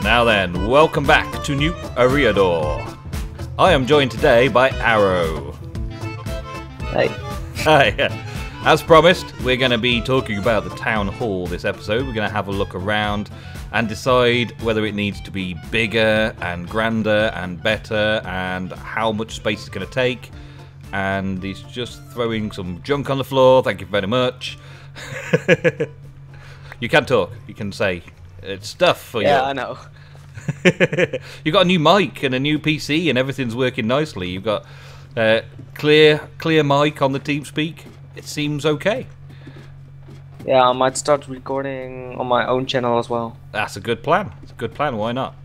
Now then, welcome back to New Eriador. I am joined today by Arrow. Hey. Hi. As promised, we're going to be talking about the town hall this episode. We're going to have a look around and decide whether it needs to be bigger and grander and better and how much space it's going to take. And he's just throwing some junk on the floor. Thank you very much. You can talk. You can say it's stuff for you. Yeah, I know. You've got a new mic and a new PC and everything's working nicely. You've got clear mic on the TeamSpeak. It seems okay. Yeah, I might start recording on my own channel as well. That's a good plan. It's a good plan. Why not?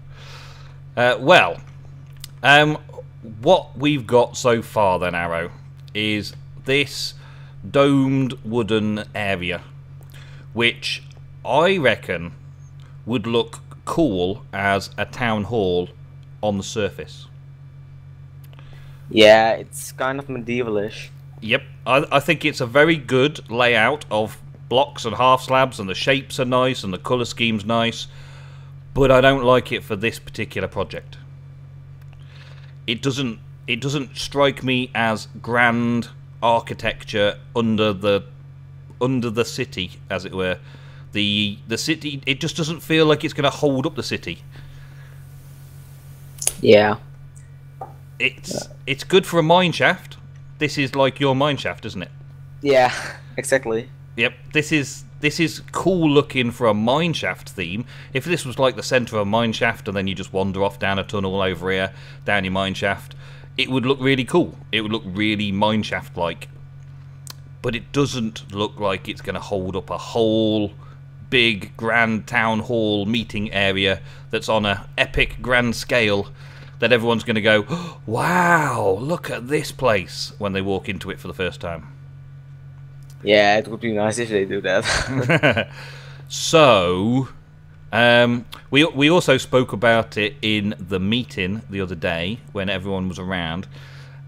What we've got so far then, Arrow, is this domed wooden area, which I reckon would look cool as a town hall on the surface. Yeah, it's kind of medievalish. Yep, I think it's a very good layout of blocks and half slabs, and the shapes are nice and the colour scheme's nice, but I don't like it for this particular project. It doesn't strike me as grand architecture under the city, as it were. The city, it just doesn't feel like it's going to hold up the city. Yeah. It's good for a mine shaft. This is like your mine shaft, isn't it? Yeah, exactly. Yep, this is cool looking for a mine shaft theme. If this was like the centre of a mine shaft and then you just wander off down a tunnel over here, down your mine shaft, it would look really cool. It would look really mine shaft like. But it doesn't look like it's going to hold up a whole big grand town hall meeting area that's on a epic grand scale that everyone's going to go, oh, wow, look at this place when they walk into it for the first time. Yeah, it would be nice if they do that. So, we also spoke about it in the meeting the other day when everyone was around,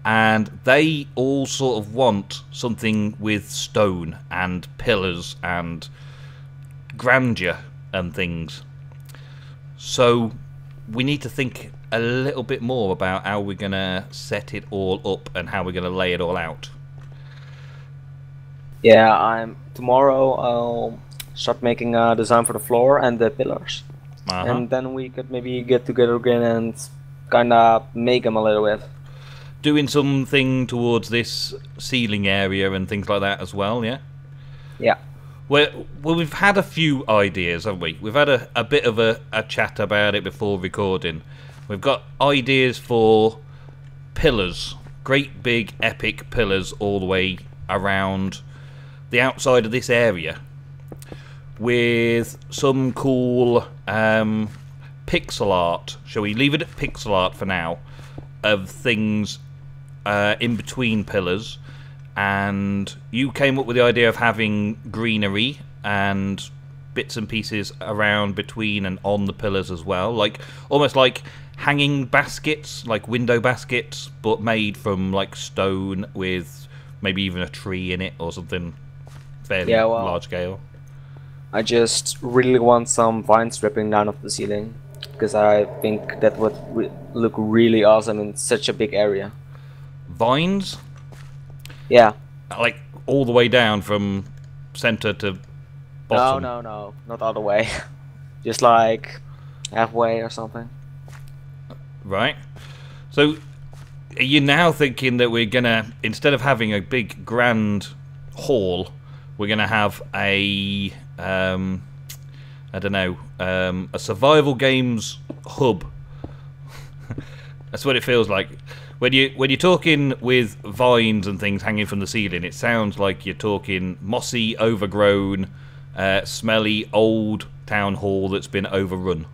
and they all sort of want something with stone and pillars and grandeur and things. So we need to think a little bit more about how we're going to set it all up and how we're going to lay it all out. Yeah, tomorrow I'll start making a design for the floor and the pillars. And then we could maybe get together again and kind of make them a little bit. Doing something towards this ceiling area and things like that as well, yeah? Yeah. Well, we've had a few ideas, haven't we? We've had a bit of a chat about it before recording. We've got ideas for pillars. Great big epic pillars all the way around the outside of this area, with some cool pixel art. Shall we leave it at pixel art for now, of things in between pillars? And you came up with the idea of having greenery and bits and pieces around between and on the pillars as well, like almost like hanging baskets, like window baskets, but made from like stone with maybe even a tree in it or something fairly large scale. I just really want some vines dripping down off the ceiling, because I think that would look really awesome in such a big area. Vines? Yeah. Like all the way down from center to bottom? No, not all the way. Just like halfway or something. Right. So are you now thinking that we're gonna, instead of having a big grand hall, we're gonna have a I don't know, a survival games hub? That's what it feels like. When you're talking with vines and things hanging from the ceiling, it sounds like you're talking mossy, overgrown, smelly, old town hall that's been overrun.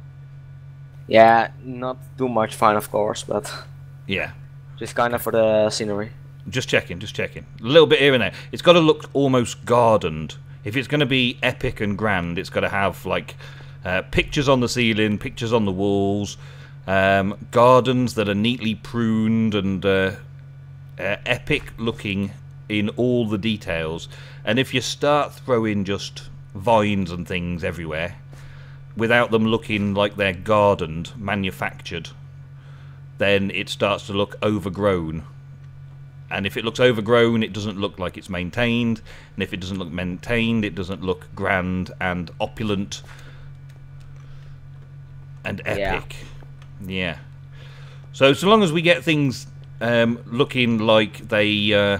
Yeah, not too much fun, of course, but yeah, just kind of for the scenery. Just checking. A little bit here and there. It's got to look almost gardened. If it's going to be epic and grand, it's got to have like pictures on the ceiling, pictures on the walls, gardens that are neatly pruned and epic looking in all the details. And if you start throwing just vines and things everywhere, without them looking like they're gardened, manufactured, then it starts to look overgrown. And if it looks overgrown, it doesn't look like it's maintained. And if it doesn't look maintained, it doesn't look grand and opulent and epic. Yeah. So long as we get things looking like they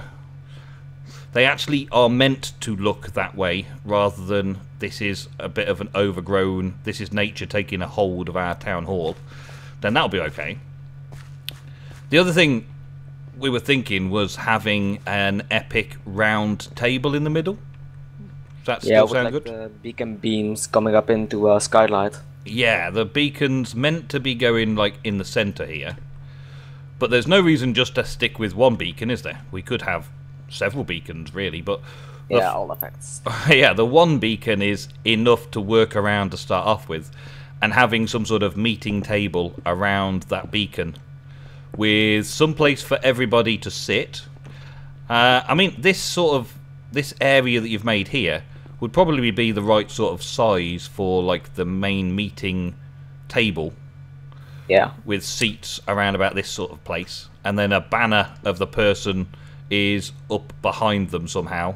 actually are meant to look that way, rather than this is a bit of an overgrown, this is nature taking a hold of our town hall, then that'll be okay. The other thing we were thinking was having an epic round table in the middle. Does that still sound good? The beacon beams coming up into a skylight. Yeah, the beacon's meant to be going like in the centre here. But there's no reason just to stick with one beacon, is there? We could have several beacons, really, but... Yeah, all effects. Yeah, the one beacon is enough to work around to start off with. And having some sort of meeting table around that beacon with some place for everybody to sit. I mean, this area that you've made here would probably be the right sort of size for like the main meeting table. Yeah. With seats around about this sort of place, and then a banner of the person is up behind them somehow,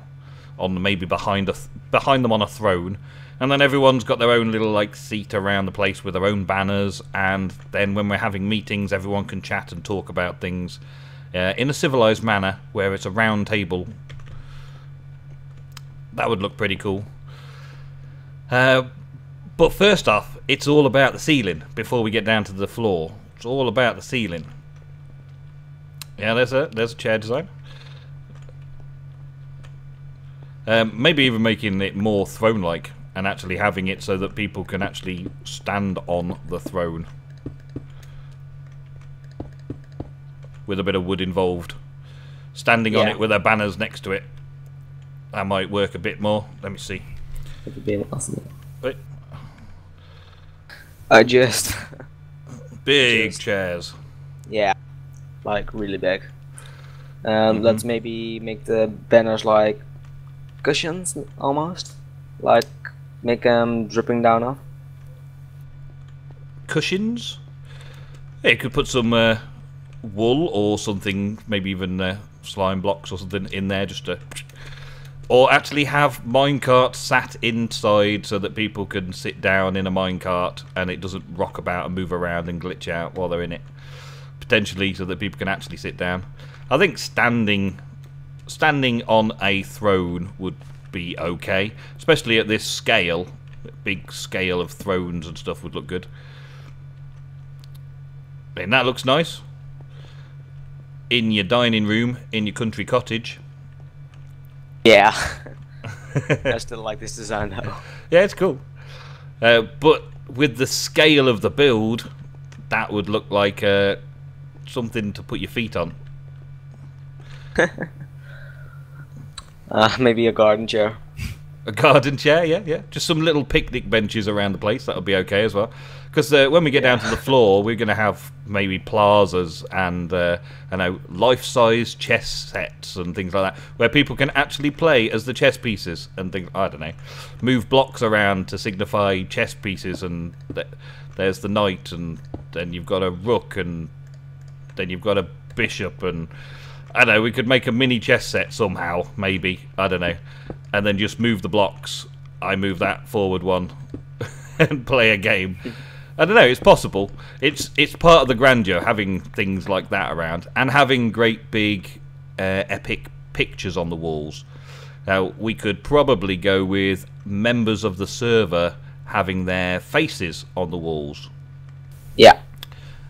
on maybe behind them on a throne, and then everyone's got their own little like seat around the place with their own banners, and then when we're having meetings, everyone can chat and talk about things in a civilized manner, where it's a round table. That would look pretty cool. But first off, it's all about the ceiling before we get down to the floor. It's all about the ceiling. Yeah, there's a chair design. Maybe even making it more throne-like and actually having it so that people can actually stand on the throne. With a bit of wood involved. Standing on it with their banners next to it. That might work a bit more. Let me see. It would be awesome. Wait. Big chairs. Yeah, like really big. Let's maybe make the banners like cushions almost, like make them dripping down off. Cushions? Yeah, you could put some wool or something, maybe even slime blocks or something in there just to... Or actually have minecarts sat inside so that people can sit down in a minecart and it doesn't rock about and move around and glitch out while they're in it. Potentially so that people can actually sit down. I think standing on a throne would be okay. Especially at this scale. Big scale of thrones and stuff would look good. And that looks nice. In your dining room, in your country cottage. Yeah. I still like this design though. Yeah, it's cool. But with the scale of the build, that would look like something to put your feet on. Maybe a garden chair. A garden chair, yeah. Just some little picnic benches around the place. That would be okay as well. Because when we get down to the floor, we're going to have maybe plazas and I know, life-size chess sets and things like that, where people can actually play as the chess pieces and things. I don't know, move blocks around to signify chess pieces, and there's the knight, and then you've got a rook, and then you've got a bishop, and I don't know. We could make a mini chess set somehow, maybe. I don't know, and then just move the blocks. I move that forward one and play a game. I don't know, it's possible. It's part of the grandeur, having things like that around, and having great big epic pictures on the walls. Now, we could probably go with members of the server having their faces on the walls. Yeah.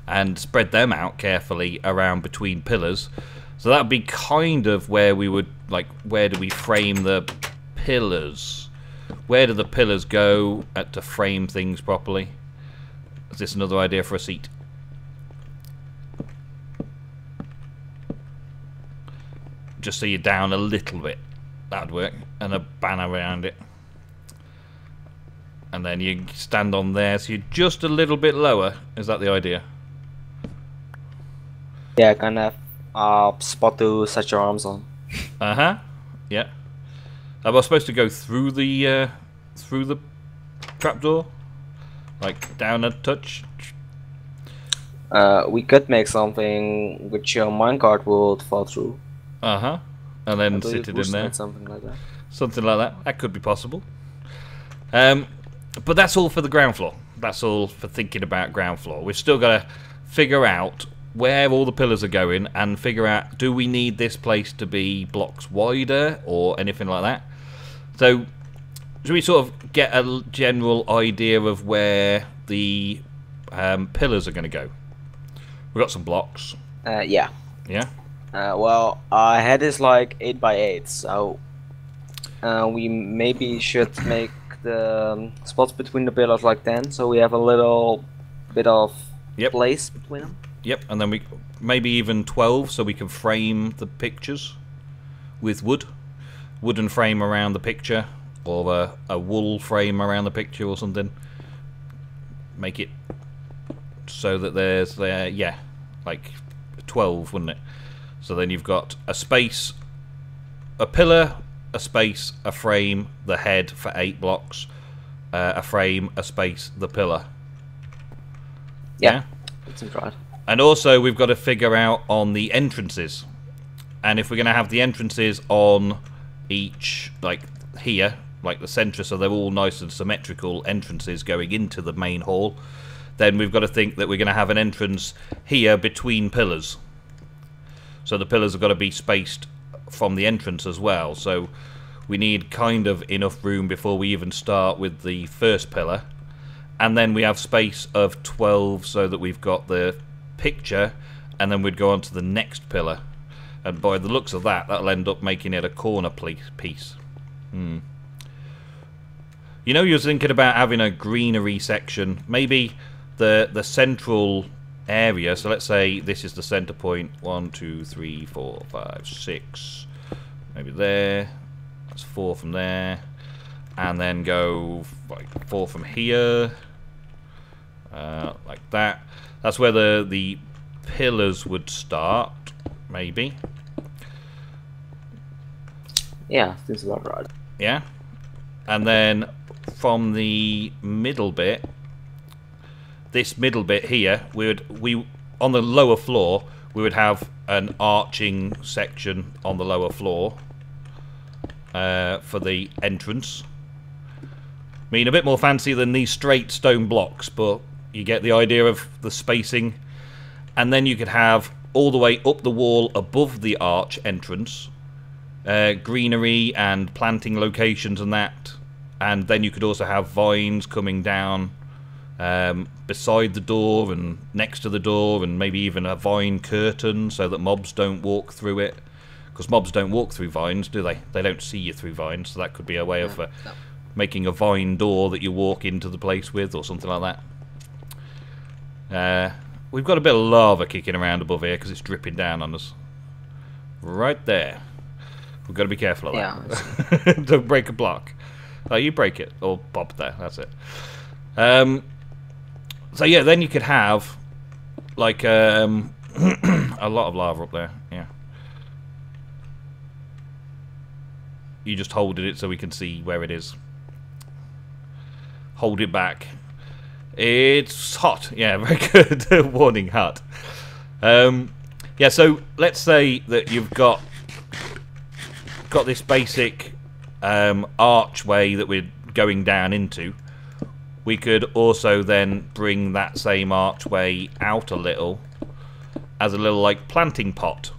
And spread them out carefully around between pillars. So that would be kind of where we would, like, where do we frame the pillars? Where do the pillars go to frame things properly? Is this another idea for a seat? Just so you're down a little bit. That would work. And a banner around it. And then you stand on there, so you're just a little bit lower. Is that the idea? Yeah, kind of spot to set your arms on. Uh-huh. Yeah. I was supposed to go through the trapdoor. Like down a touch? We could make something which your minecart would fall through. Uh-huh. And then sit it in there. Something like that. Something like that. That could be possible. But that's all for the ground floor. That's all for thinking about ground floor. We've still got to figure out where all the pillars are going and figure out, do we need this place to be blocks wider or anything like that? So, should we sort of get a general idea of where the pillars are going to go? We've got some blocks. Yeah. Yeah? Well, I had this like 8 by 8, so we maybe should make the spots between the pillars like 10, so we have a little bit of place between them. Yep, and then we maybe even 12, so we can frame the pictures with wooden frame around the picture, or a wool frame around the picture or something. Make it so that there's like 12, wouldn't it? So then you've got a space, a pillar, a space, a frame, the head for 8 blocks, a frame, a space, the pillar. Yeah. That seems right. And also we've got to figure out on the entrances. And if we're going to have the entrances on each, like here, like the centre, so they're all nice and symmetrical entrances going into the main hall, then we've got to think that we're going to have an entrance here between pillars. So the pillars have got to be spaced from the entrance as well. So we need kind of enough room before we even start with the first pillar. And then we have space of 12 so that we've got the picture, and then we'd go on to the next pillar. And by the looks of that, that'll end up making it a corner piece. You know, you were thinking about having a greenery section, maybe the central area. So let's say this is the center point. 1, 2, 3, 4, 5, 6. Maybe there. That's 4 from there. And then go like 4 from here. Like that. That's where the pillars would start, maybe. Yeah, seems about right. Yeah. And then from the middle bit, this middle bit here, we on the lower floor we would have an arching section on the lower floor for the entrance. I mean, a bit more fancy than these straight stone blocks, but you get the idea of the spacing. And then you could have all the way up the wall above the arch entrance greenery and planting locations and that. And then you could also have vines coming down beside the door and next to the door, and maybe even a vine curtain so that mobs don't walk through it. Because mobs don't walk through vines, do they? They don't see you through vines, so that could be a way of making a vine door that you walk into the place with, or something like that. We've got a bit of lava kicking around above here because it's dripping down on us. Right there. We've got to be careful of that. Yeah. Don't break a block. Oh, you break it. Or Bob there, that's it. So yeah, then you could have like a lot of lava up there. Yeah. You just hold it so we can see where it is. Hold it back. It's hot. Yeah, very good. Warning, hot. Yeah, so let's say that you've got this basic archway that we're going down into. We could also then bring that same archway out a little as a little like planting pot,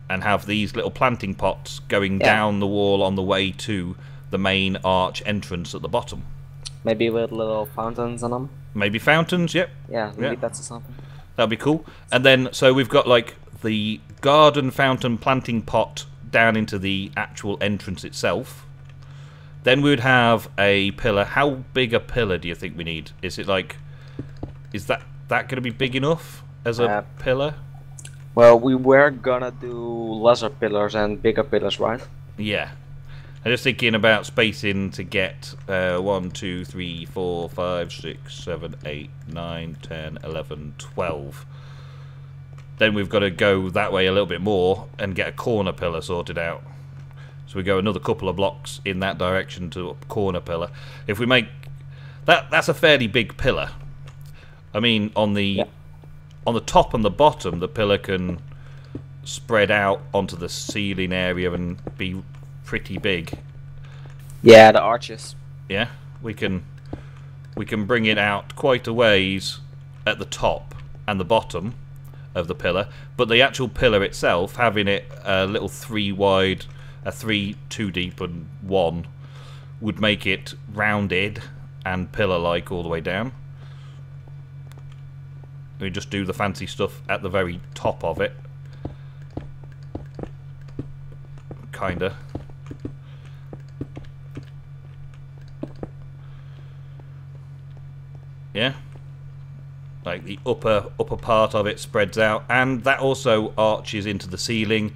and have these little planting pots going down the wall on the way to the main arch entrance at the bottom. Maybe with little fountains on them. Maybe fountains, yep. Yeah, maybe that's something. That'd be cool. And then, so we've got like the garden fountain planting pot down into the actual entrance itself. Then we would have a pillar. How big a pillar do you think we need? Is it like, is that going to be big enough as a pillar? Well, we were gonna do lesser pillars and bigger pillars, right? Yeah. I'm just thinking about spacing to get 1, 2, 3, 4, 5, 6, 7, 8, 9, 10, 11, 12. Then we've got to go that way a little bit more and get a corner pillar sorted out. So we go another couple of blocks in that direction to a corner pillar. If we make... That's a fairly big pillar. I mean, on the top and the bottom, the pillar can spread out onto the ceiling area and be pretty big. Yeah, the arches. Yeah, we can bring it out quite a ways at the top and the bottom of the pillar, but the actual pillar itself, having it a little 3 wide, a 3 2 deep and 1, would make it rounded and pillar-like all the way down. We just do the fancy stuff at the very top of it, kinda. Yeah, like the upper part of it spreads out, and that also arches into the ceiling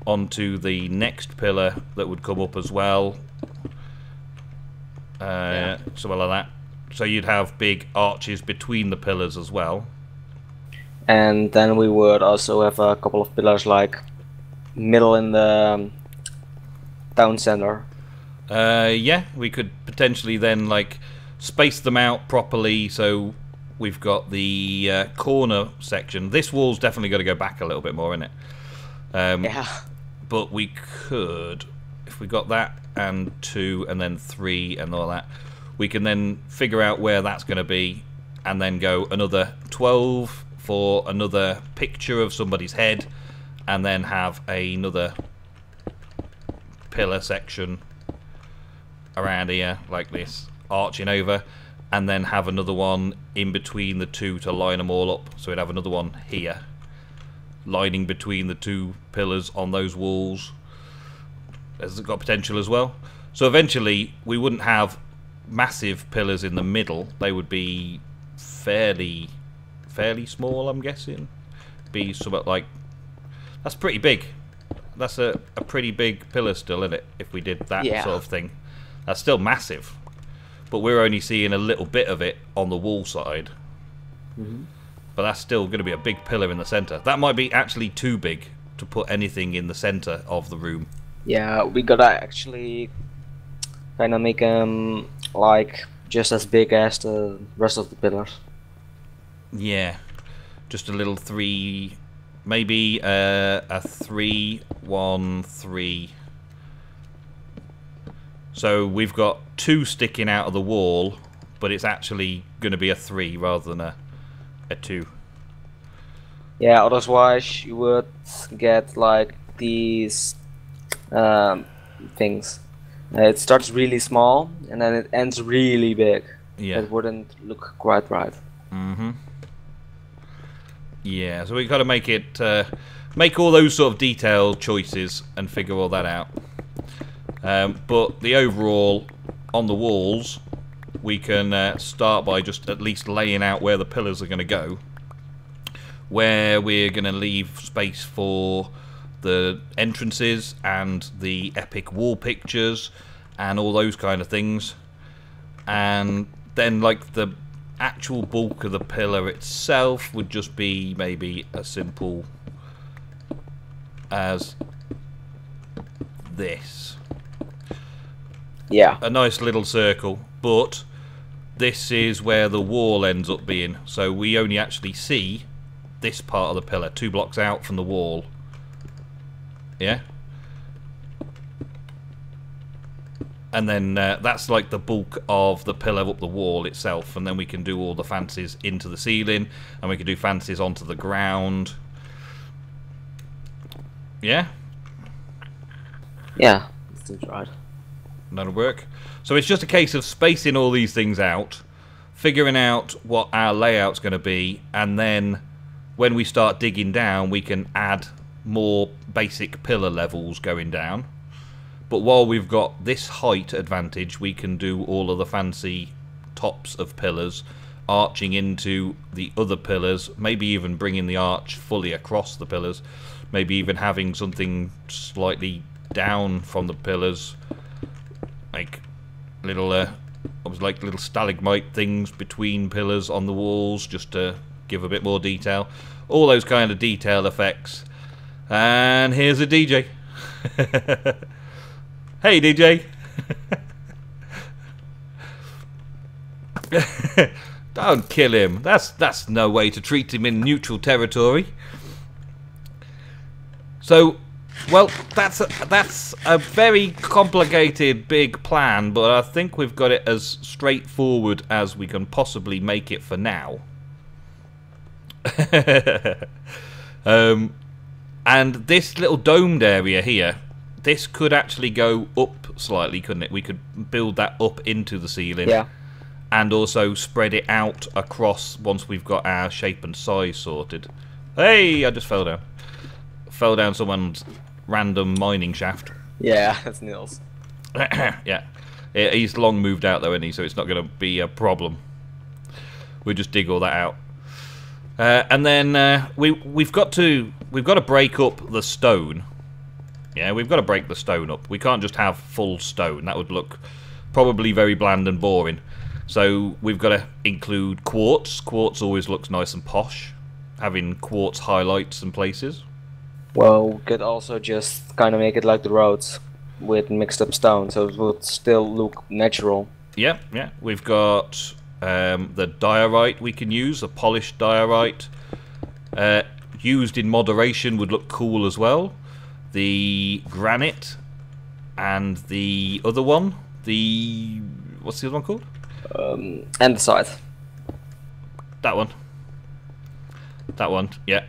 onto the next pillar that would come up as well. Something like that. So you'd have big arches between the pillars as well. And then we would also have a couple of pillars like middle in the town center. Yeah, we could potentially then like space them out properly, so we've got the corner section. This wall's definitely got to go back a little bit more, isn't it? Yeah. But we could, if we got that and 2 and then 3 and all that, we can then figure out where that's going to be, and then go another 12 for another picture of somebody's head, and then have another pillar section around here like this, arching over, and then have another one in between the two to line them all up. So we'd have another one here, lining between the 2 pillars on those walls. Has it got potential as well? So eventually we wouldn't have massive pillars in the middle. They would be fairly small, I'm guessing. Be somewhat like, that's pretty big. That's a pretty big pillar still, isn't it? If we did that sort of thing, that's still massive. But we're only seeing a little bit of it on the wall side. But that's still going to be a big pillar in the center. That might be actually too big to put anything in the center of the room. Yeah, we gotta actually kind of make them like just as big as the rest of the pillars. Yeah, just a little 3, maybe a 3 1 3. So we've got 2 sticking out of the wall, but it's actually going to be a 3 rather than a 2. Yeah, otherwise you would get like these things. It starts really small and then it ends really big. Yeah. It wouldn't look quite right. Yeah, so we've got to make it, make all those sort of detail choices and figure all that out. But the overall, on the walls, we can start by just at least laying out where the pillars are going to go, where we're going to leave space for the entrances and the epic wall pictures and all those kind of things. And then like the actual bulk of the pillar itself would just be maybe as simple as this. Yeah. A nice little circle, but this is where the wall ends up being. So we only actually see this part of the pillar, 2 blocks out from the wall. Yeah? And then that's like the bulk of the pillar up the wall itself, and then we can do all the fancies into the ceiling, and we can do fancies onto the ground. Yeah? Yeah, that seems right. That'll work. So it's just a case of spacing all these things out, figuring out what our layout's going to be, and then when we start digging down we can add more basic pillar levels going down. But while we've got this height advantage, we can do all of the fancy tops of pillars, arching into the other pillars, maybe even bringing the arch fully across the pillars, maybe even having something slightly down from the pillars, like little like little stalagmite things between pillars on the walls, just to give a bit more detail. All those kind of detail effects. And here's a DJ. Hey DJ. Don't kill him. That's no way to treat him in neutral territory. So, well, that's a very complicated big plan, but I think we've got it as straightforward as we can possibly make it for now. And this little domed area here, this could actually go up slightly, couldn't it? We could build that up into the ceiling. Yeah. And also spread it out across once we've got our shape and size sorted. Hey, I just fell down. Fell down someone's random mining shaft. Yeah, that's Nils. Yeah. He's long moved out though, isn't he? So it's not going to be a problem. We'll just dig all that out. And then we've got to break up the stone. Yeah, we've got to break the stone up. We can't just have full stone. That would look probably very bland and boring. So we've got to include quartz. Quartz always looks nice and posh, having quartz highlights and places. Well, we could also just kind of make it like the roads with mixed up stone, so it would still look natural. Yeah, yeah. We've got the diorite we can use, a polished diorite. Used in moderation would look cool as well. The granite and the other one, what's the other one called? Andesite. That one. That one, yeah.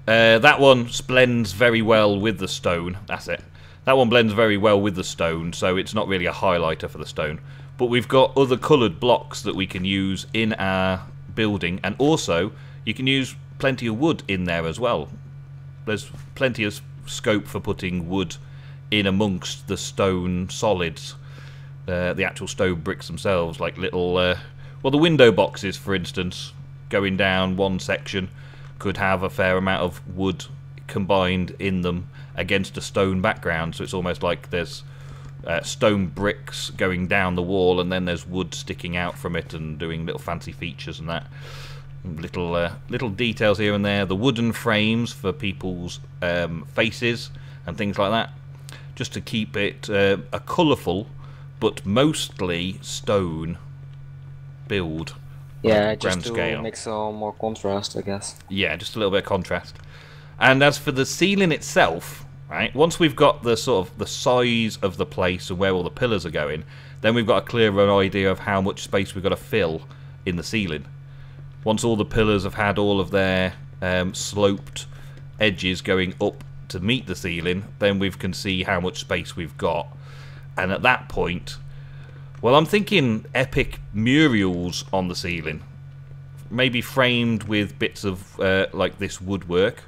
That one blends very well with the stone. That's it. That one blends very well with the stone, so it's not really a highlighter for the stone. But we've got other coloured blocks that we can use in our building, and also you can use plenty of wood in there as well. There's plenty of scope for putting wood in amongst the stone solids. The actual stone bricks themselves, like little, well, the window boxes, for instance, going down one section could have a fair amount of wood combined in them against a stone background, so it's almost like there's stone bricks going down the wall and then there's wood sticking out from it and doing little fancy features and that. Little details here and there. The wooden frames for people's faces and things like that, just to keep it a colourful but mostly stone build. Yeah, like just to scale. make some more contrast, I guess. Yeah, just a little bit of contrast. And as for the ceiling itself, right, once we've got the sort of the size of the place and where all the pillars are going, then we've got a clearer idea of how much space we've got to fill in the ceiling. Once all the pillars have had all of their sloped edges going up to meet the ceiling, then we can see how much space we've got. And at that point, well, I'm thinking epic murals on the ceiling. Maybe framed with bits of like this woodwork.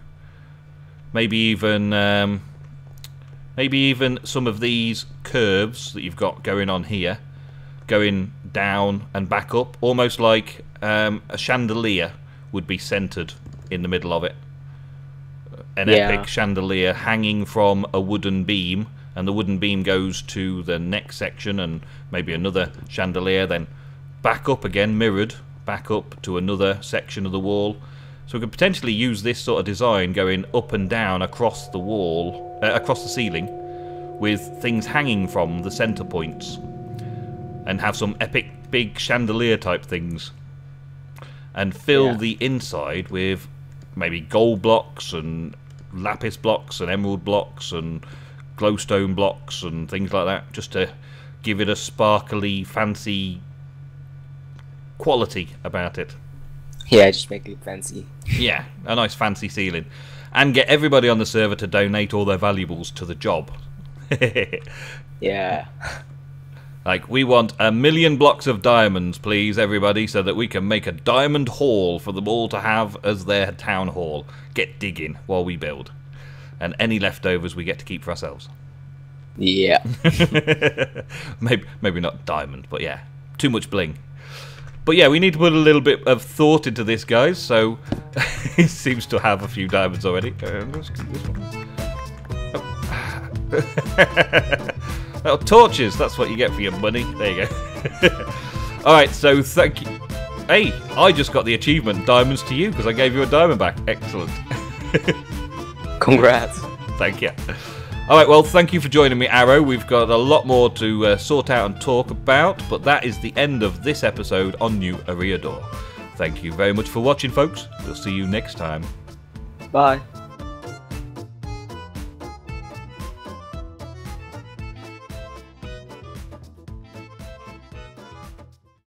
Maybe even some of these curves that you've got going on here, going down and back up, almost like a chandelier would be centered in the middle of it. An epic chandelier hanging from a wooden beam, and the wooden beam goes to the next section and maybe another chandelier, then back up again, mirrored, back up to another section of the wall. So we could potentially use this sort of design going up and down across the wall, across the ceiling, with things hanging from the center points, and have some epic big chandelier type things, and fill the inside with maybe gold blocks and lapis blocks and emerald blocks and glowstone blocks and things like that, just to give it a sparkly, fancy quality about it. Yeah, just make it fancy. Yeah, a nice fancy ceiling. And get everybody on the server to donate all their valuables to the job. Yeah. Like, we want 1,000,000 blocks of diamonds, please, everybody, so that we can make a diamond hall for them all to have as their town hall. Get digging while we build. And any leftovers we get to keep for ourselves. Yeah. maybe not diamond, but yeah. Too much bling. But yeah, we need to put a little bit of thought into this, guys, so he seems to have a few diamonds already. Let's keep this one. Oh, torches, that's what you get for your money. There you go. Alright, so thank you. Hey, I just got the achievement, diamonds to you, because I gave you a diamond back. Excellent. Congrats. Thank you. Alright, well, thank you for joining me, Arrow. We've got a lot more to sort out and talk about, but that is the end of this episode on New Eriador. Thank you very much for watching, folks. We'll see you next time. Bye.